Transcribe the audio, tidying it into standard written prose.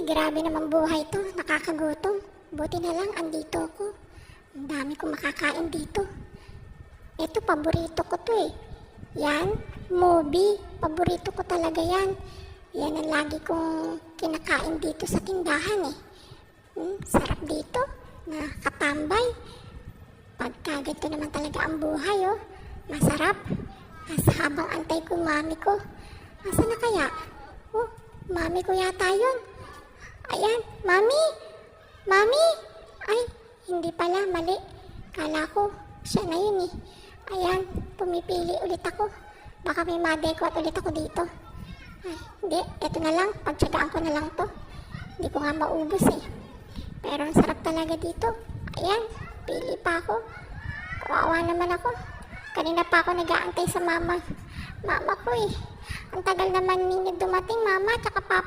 grabe naman buhay to. Nakakagutom. Buti na lang, andito ako. Ang dami kong makakain dito. Ito, paborito ko to eh. Yan, movie. Paborito ko talaga yan. Yan ang lagi kong kinakain dito sa tindahan eh. Sarap dito. Nakatambay. Pagka ganito naman talaga ang buhay oh. Masarap. Habang antay ko mami ko. Asa na kaya? Oh, mami ko yata yun. Ayan, mami! Mami! Ay, hindi pala, mali. Kala ko, siya na yun eh. Ayan, pumipili ulit ako. Baka may madekot ulit ako dito. Ay, hindi, eto na lang. Pagtsagaan ko na lang to. Hindi ko nga maubos eh. Pero ang sarap talaga dito. Ayan, pili pa ako. Kawawa naman ako. Kanina pa ako nag-aantay sa mama. Mama ko eh. Ang tagal naman ninyo dumating, mama, tsaka papa.